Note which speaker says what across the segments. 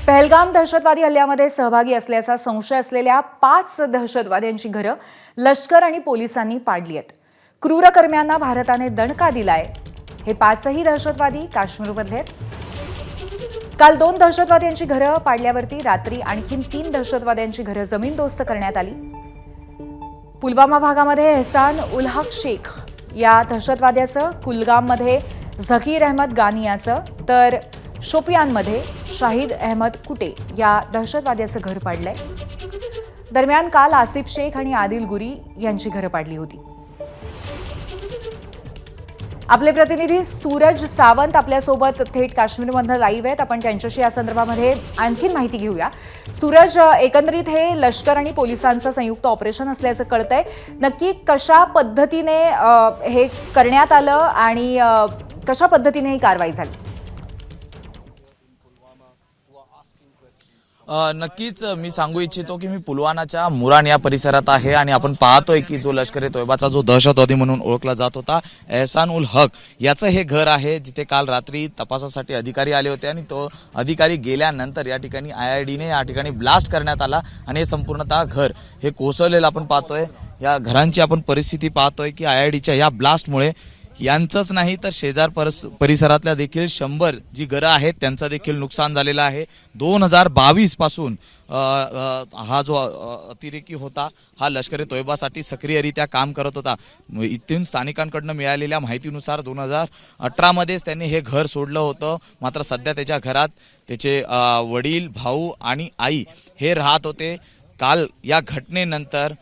Speaker 1: पहलगाम दहशतवादी हल्ल्यामध्ये सहभागी असल्याचा संशय असलेल्या 5 दहशतवाद्यांची घरं लष्कर आणि पोलिसांनी पाडली आहेत. क्रूरकर्म्यांना भारताने दणका दिलाय. हे 5ही दहशतवादी काश्मीरमधले आहेत. काल 2 दहशतवाद्यांची घरं पाडल्यावरती रात्री आणखीन 3 दहशतवाद्यांची घरं जमीनदोस्त करण्यात आली. पुलवामा भागामध्ये एहसान उल हक शेख या दहशतवाद्याचं, कुलगाममध्ये झकीर अहमद गानी याचं, तर शोपियानमध्ये शाहिद अहमद कुटे या दहशतवाद्याचं घर पाडलंय. दरम्यान काल आसिफ शेख आणि आदिल गुरी यांची घरं पाडली होती. आपले प्रतिनिधी सूरज सावंत आपल्यासोबत थेट काश्मीरमधनं लाईव्ह आहेत. आपण त्यांच्याशी या संदर्भामध्ये आणखी माहिती घेऊया. सूरज, एकंदरीत हे लष्कर आणि पोलिसांचं संयुक्त ऑपरेशन असल्याचं कळतंय. नक्की कशा पद्धतीने हे करण्यात आलं आणि कशा पद्धतीने ही कारवाई झाली?
Speaker 2: नक्कीच मी सांगू इच्छितो की मी पुलवामाच्या मुरान या परिसरात आहे आणि आपण पाहतोय की जो लष्कर ए तोयबाचा जो दहशतवादी म्हणून ओळखला जात होता एहसान उल हक याचं हे घर आहे, जिथे काल रात्री तपासासाठी अधिकारी आले होते आणि तो अधिकारी गेल्यानंतर या ठिकाणी IIDने या ठिकाणी ब्लास्ट करण्यात आला आणि हे संपूर्णतः घर हे कोसळलेलं आपण पाहतोय. या घरांची आपण परिस्थिती पाहतोय की IIDच्या या ब्लास्टमुळे यांचंच नाही तर शेजार परिसरातल्या देखील 100 जी घरं आहेत त्यांचं देखील नुकसान झालेलं आहे. 2022 पासून हा जो अतिरेकी होता हा लष्कर ए तोयबासाठी सक्रियरित्या काम करत होता. इथून स्थानिकांकडून मिळालेल्या माहितीनुसार 2018 मध्येच त्यांनी हे घर सोडलं होतं. मात्र सध्या त्याच्या घरात त्याचे वडील, भाऊ आणि आई हे राहत होते. काल या घटनेनंतर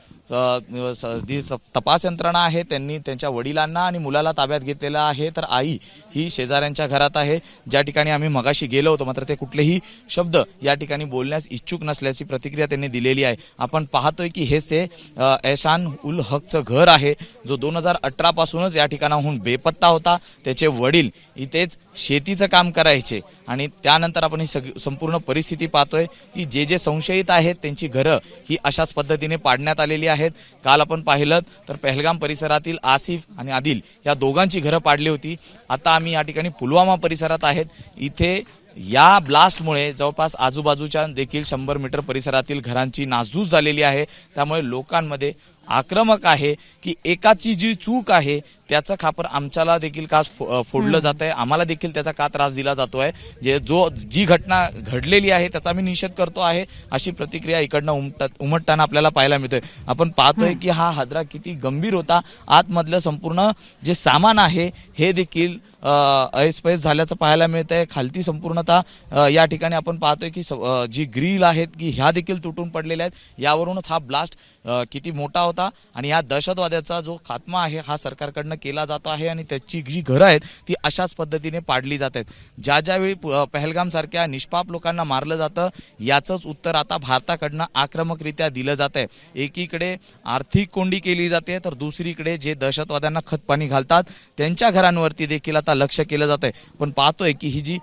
Speaker 2: तपास यंत्रणा आहे त्यांनी त्यांच्या वडिलांना आणि मुलाला ताब्यात घेतलेला आहे. तर आई ही शेजाऱ्यांच्या घरात आहे, ज्या ठिकाणी आम्ही मगाशी गेलो होतो. मात्र ते कुठलेही शब्द या ठिकाणी बोलण्यास इच्छुक नसल्याची प्रतिक्रिया त्यांनी दिलेली आहे. आपण पाहतोय की हेच ते एहसान उल हकचं घर आहे, जो 2018 पासूनच या ठिकाणाहून बेपत्ता होता. त्याचे वडील इथेच शेतीचं काम करायचे आणि त्यानंतर आपण ही संपूर्ण परिस्थिती पाहतोय की जे संशयित आहेत त्यांची घरं ही अशाच पद्धतीने पाडण्यात आलेली आहेत. काल आपण पाहिलं तर पहलगाम परिसरातील आसिफ आणि आदिल या दोघांची घरं पाडली होती. आता आम्ही या ठिकाणी पुलवामा परिसरात आहेत. इथे या ब्लास्टमुळे जवळपास आजूबाजूच्या देखील 100 मीटर परिसरातील घरांची नासधूस झालेली आहे. त्यामुळे लोकांमध्ये आक्रमक आहे की एकाची जी चूक आहे त्याचं खापर आमच्याला देखील का फोडलं जात आहे, आम्हाला देखील त्याचा का त्रास दिला जातोय. जी घटना घडलेली आहे त्याचा आम्ही निषेध करतो आहे, अशी प्रतिक्रिया इकडनं उमटताना आपल्याला पाहायला मिळतोय. आपण पाहतोय की हा हादरा किती गंभीर होता. आतमधलं संपूर्ण जे सामान आहे हे देखील ऐसपैस झाल्याचं पाहायला मिळतंय. खालती संपूर्णतः या ठिकाणी आपण पाहतोय की जी ग्रिल आहेत की ह्या देखील तुटून पडलेल्या आहेत. यावरूनच हा ब्लास्ट किती मोठा होता आणि या दहशतवाद्याचा जो खात्मा आहे हा सरकारकडनं केला जातो आहे आणि त्याची जी घरं आहेत ती अशाच पद्धतीने पाडली जात आहेत. ज्यावेळी पहलगाम सारख्या निष्पाप लोकांना मारलं जातं याचंच उत्तर आता भारताकडनं आक्रमकरित्या दिलं जात आहे. एकीकडे आर्थिक कोंडी केली जाते तर दुसरीकडे जे दहशतवाद्यांना खतपाणी घालतात त्यांच्या घरांवरती देखील आता लक्ष केलं जात आहे. पण पाहतोय की ही जी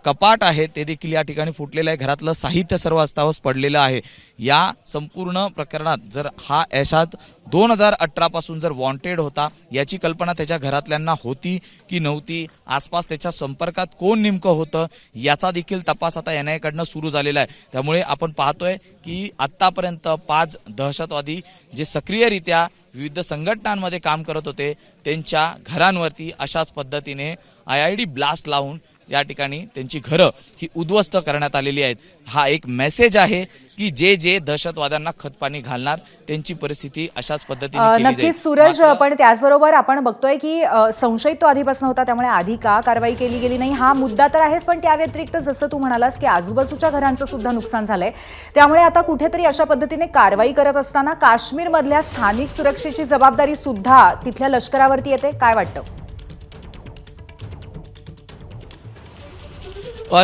Speaker 2: कपाट आहे ते देखील या ठिकाणी फुटलेलं आहे. घरातलं साहित्य सर्व अस्ताव्यस्त पडलेलं आहे. या संपूर्ण प्रकरणात जर हा एहसान 2018 पासून जर वॉन्टेड होता याची कल्पना त्याच्या घरातल्यांना होती की नव्हती, आसपास त्याच्या संपर्कात कोण नेमकं होतं याचा देखील तपास आता NIA कडनं सुरू झालेला आहे. त्यामुळे आपण पाहतोय की आतापर्यंत 5 दहशतवादी जे सक्रियरित्या विविध संघटनांमध्ये काम करत होते त्यांच्या घरांवरती अशाच पद्धतीने IID ब्लास्ट लावून या ठिकाणी त्यांची घरं ही उद्ध्वस्त करण्यात आलेली आहेत. हा एक मेसेज आहे की जे दहशतवाद्यांना खतपाणी घालणार त्यांची परिस्थिती अशाच पद्धतीने केली जाईल.
Speaker 1: नक्कीच सूरज, पण त्याचबरोबर आपण बघतोय की संशयित तो आधीपासून होता, त्यामुळे आधी का कारवाई केली गेली नाही हा मुद्दा तर आहेच. पण त्या व्यतिरिक्त जसं तू म्हणालास की आजूबाजूच्या घरांचं सुद्धा नुकसान झालंय, त्यामुळे आता कुठेतरी अशा पद्धतीने कारवाई करत असताना काश्मीरमधल्या स्थानिक सुरक्षेची जबाबदारी सुद्धा तिथल्या लष्करावरती येते. काय वाटतं?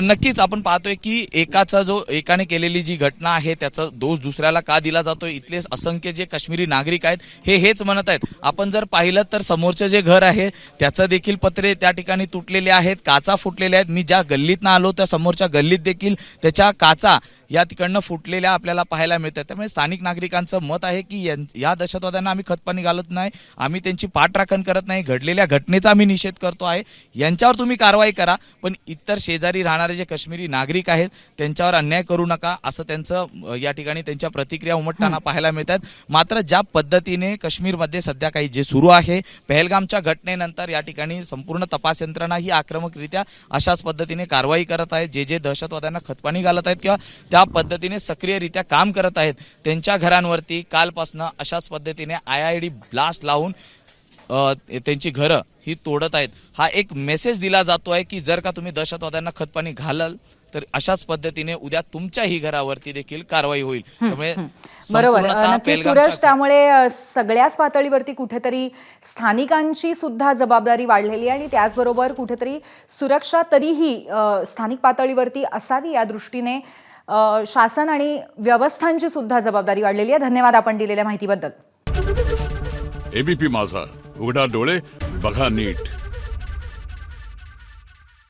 Speaker 2: नक्कीच आपण पाहतोय की एकाने केलेली जी घटना आहे त्याचा दोष दुसऱ्याला का दिला जातोय. इथले असंख्य जे काश्मीरी नागरिक आहेत हेच म्हणत आहेत. आपण जर पाहिलं तर समोरचं जे घर आहे त्याचं देखील पत्रे त्या ठिकाणी तुटलेले आहेत, काचा फुटलेल्या आहेत. मी ज्या गल्लीतनं आलो त्या समोरच्या गल्लीत देखील त्याच्या काचा या तिकडनं फुटलेल्या आपल्याला पाहायला मिळतात. त्यामुळे स्थानिक नागरिकांचं मत आहे की या दहशतवाद्यांना आम्ही खतपाणी घालत नाही, आम्ही त्यांची पाठराखण करत नाही, घडलेल्या घटनेचा आम्ही निषेध करतो आहे. यांच्यावर तुम्ही कारवाई करा, पण इतर शेजारी राहणारे जे काश्मीरी नागरिक आहेत त्यांच्यावर अन्याय करू नका असं त्यांचं या ठिकाणी त्यांच्या प्रतिक्रिया उमटताना पाहायला मिळतात. मात्र ज्या पद्धतीने काश्मीरमध्ये सध्या काही जे सुरू आहे, पहलगामच्या घटनेनंतर या ठिकाणी संपूर्ण तपास यंत्रणा ही आक्रमकरित्या अशाच पद्धतीने कारवाई करत आहे. जे दहशतवाद्यांना खतपाणी घालत आहेत किंवा त्या पद्धतीने सक्रियरित्या काम करत आहेत त्यांच्या घरांवरती कालपासून अशाच पद्धतीने IED ब्लास्ट लावून त्यांची घरं ही तोडत आहेत. हा एक मेसेज दिला जातो आहे की जर का तुम्ही दहशतवाद्यांना खतपाणी घालाल तर अशाच पद्धतीने उद्या तुमच्याही घरावरती देखील कारवाई होईल. त्यामुळे
Speaker 1: बरोबर,
Speaker 2: संपूर्णतः
Speaker 1: नक्की
Speaker 2: पहलगामच्या
Speaker 1: सुरेश. त्यामुळे सगळ्याच पातळीवरती कुठेतरी स्थानिकांची सुद्धा जबाबदारी वाढलेली आहे आणि त्याचबरोबर कुठेतरी सुरक्षा तरीही स्थानिक पातळीवरती असावी या दृष्टीने शासन आणि व्यवस्थांची सुद्धा जबाबदारी वाढलेली आहे. धन्यवाद आपण दिलेल्या माहितीबद्दल.
Speaker 3: ABP माझा, उघडा डोळे बघा नीट.